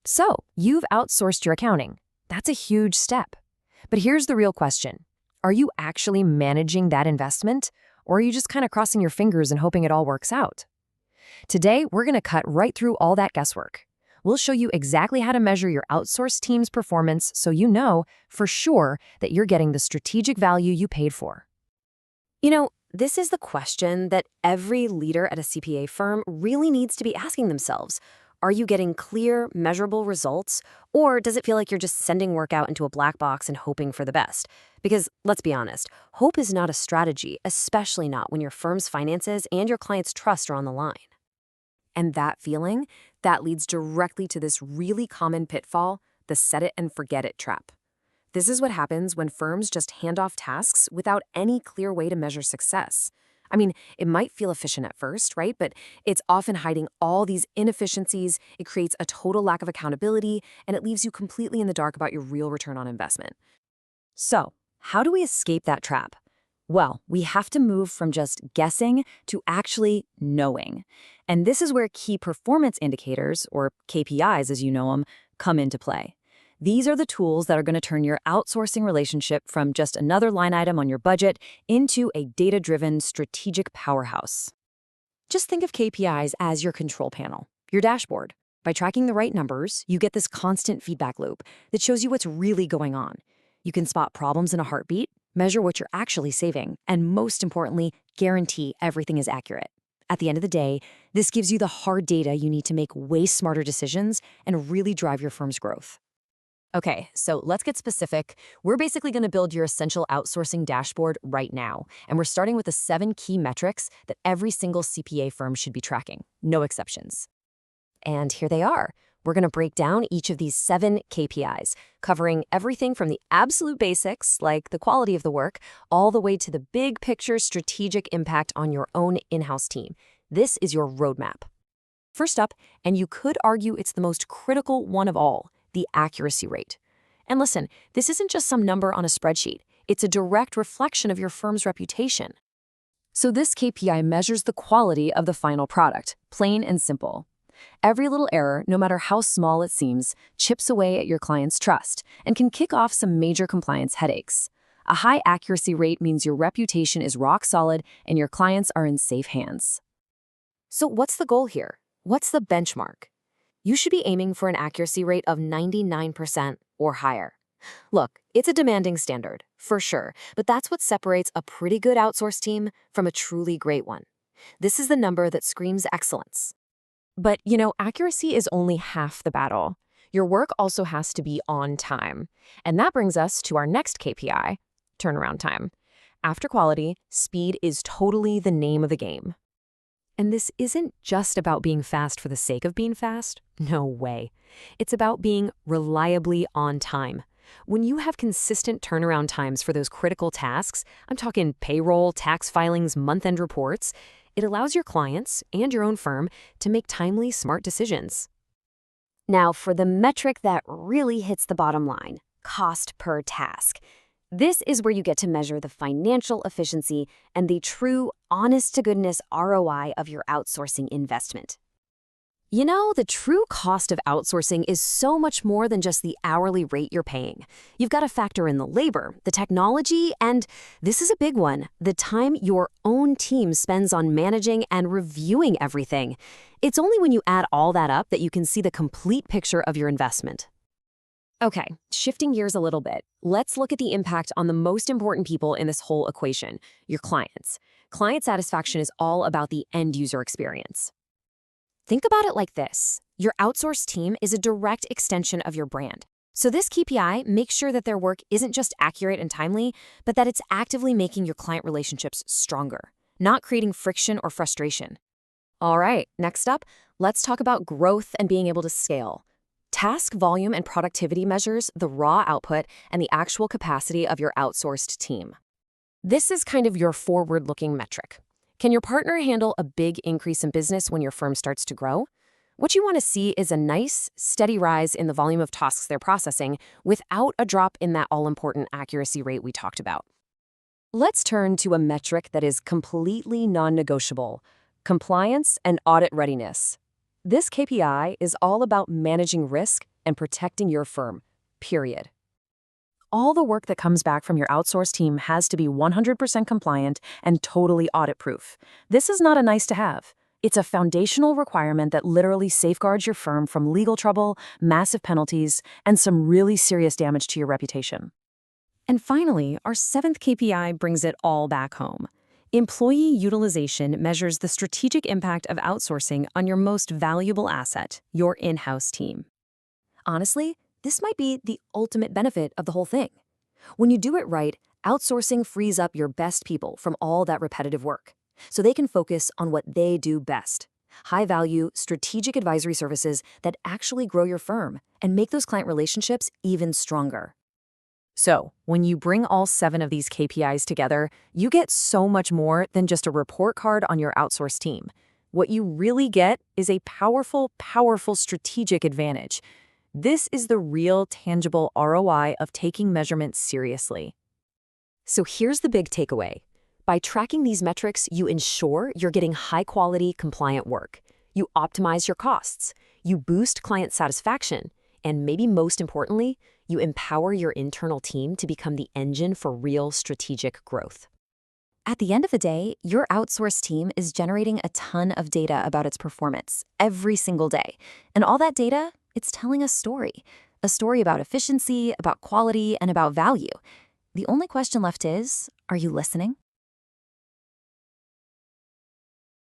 So, you've outsourced your accounting. That's a huge step. But here's the real question. Are you actually managing that investment, or are you just kind of crossing your fingers and hoping it all works out? Today, we're going to cut right through all that guesswork. We'll show you exactly how to measure your outsourced team's performance so you know for sure that you're getting the strategic value you paid for. This is the question that every leader at a CPA firm really needs to be asking themselves. Are you getting clear, measurable results, or does it feel like you're just sending work out into a black box and hoping for the best? Because, let's be honest, hope is not a strategy, especially not when your firm's finances and your client's trust are on the line. And that feeling, that leads directly to this really common pitfall, the set it and forget it trap. This is what happens when firms just hand off tasks without any clear way to measure success. I mean, it might feel efficient at first, right? But it's often hiding all these inefficiencies, it creates a total lack of accountability, and it leaves you completely in the dark about your real return on investment. So, how do we escape that trap? Well, we have to move from just guessing to actually knowing. And this is where key performance indicators, or KPIs as you know them, come into play. These are the tools that are going to turn your outsourcing relationship from just another line item on your budget into a data-driven strategic powerhouse. Just think of KPIs as your control panel, your dashboard. By tracking the right numbers, you get this constant feedback loop that shows you what's really going on. You can spot problems in a heartbeat, measure what you're actually saving, and most importantly, guarantee everything is accurate. At the end of the day, this gives you the hard data you need to make way smarter decisions and really drive your firm's growth. Okay, so let's get specific. We're basically going to build your essential outsourcing dashboard right now, and we're starting with the 7 key metrics that every single CPA firm should be tracking, no exceptions. And here they are. We're going to break down each of these 7 KPIs, covering everything from the absolute basics, like the quality of the work, all the way to the big picture strategic impact on your own in-house team. This is your roadmap. First up, and you could argue it's the most critical one of all, the accuracy rate. And listen, this isn't just some number on a spreadsheet. It's a direct reflection of your firm's reputation. So this KPI measures the quality of the final product, plain and simple. Every little error, no matter how small it seems, chips away at your client's trust and can kick off some major compliance headaches. A high accuracy rate means your reputation is rock solid and your clients are in safe hands. So what's the goal here? What's the benchmark? You should be aiming for an accuracy rate of 99% or higher. Look, it's a demanding standard, for sure, but that's what separates a pretty good outsourced team from a truly great one. This is the number that screams excellence. But, accuracy is only half the battle. Your work also has to be on time. And that brings us to our next KPI, turnaround time. After quality, speed is totally the name of the game. And this isn't just about being fast for the sake of being fast. No way. It's about being reliably on time. When you have consistent turnaround times for those critical tasks, I'm talking payroll, tax filings, month-end reports, it allows your clients and your own firm to make timely, smart decisions. Now, for the metric that really hits the bottom line, cost per task. This is where you get to measure the financial efficiency and the true, honest-to-goodness ROI of your outsourcing investment. The true cost of outsourcing is so much more than just the hourly rate you're paying. You've got to factor in the labor, the technology, and this is a big one, the time your own team spends on managing and reviewing everything. It's only when you add all that up that you can see the complete picture of your investment. Okay, shifting gears a little bit, let's look at the impact on the most important people in this whole equation, your clients. Client satisfaction is all about the end-user experience. Think about it like this. Your outsourced team is a direct extension of your brand. So this KPI makes sure that their work isn't just accurate and timely, but that it's actively making your client relationships stronger, not creating friction or frustration. All right, next up, let's talk about growth and being able to scale. Task volume and productivity measures the raw output and the actual capacity of your outsourced team. This is kind of your forward-looking metric. Can your partner handle a big increase in business when your firm starts to grow? What you want to see is a nice, steady rise in the volume of tasks they're processing without a drop in that all-important accuracy rate we talked about. Let's turn to a metric that is completely non-negotiable: compliance and audit readiness. This KPI is all about managing risk and protecting your firm, period. All the work that comes back from your outsourced team has to be 100% compliant and totally audit-proof. This is not a nice-to-have. It's a foundational requirement that literally safeguards your firm from legal trouble, massive penalties, and some really serious damage to your reputation. And finally, our 7th KPI brings it all back home. Employee utilization measures the strategic impact of outsourcing on your most valuable asset, your in-house team. Honestly, this might be the ultimate benefit of the whole thing. When you do it right, outsourcing frees up your best people from all that repetitive work, so they can focus on what they do best: high-value, strategic advisory services that actually grow your firm and make those client relationships even stronger. So, when you bring all 7 of these KPIs together, you get so much more than just a report card on your outsourced team. What you really get is a powerful, powerful strategic advantage. This is the real, tangible ROI of taking measurements seriously. So here's the big takeaway. By tracking these metrics, you ensure you're getting high-quality, compliant work. You optimize your costs. You boost client satisfaction. And maybe most importantly, you empower your internal team to become the engine for real strategic growth. At the end of the day, your outsourced team is generating a ton of data about its performance every single day. And all that data, it's telling a story about efficiency, about quality, and about value. The only question left is, are you listening?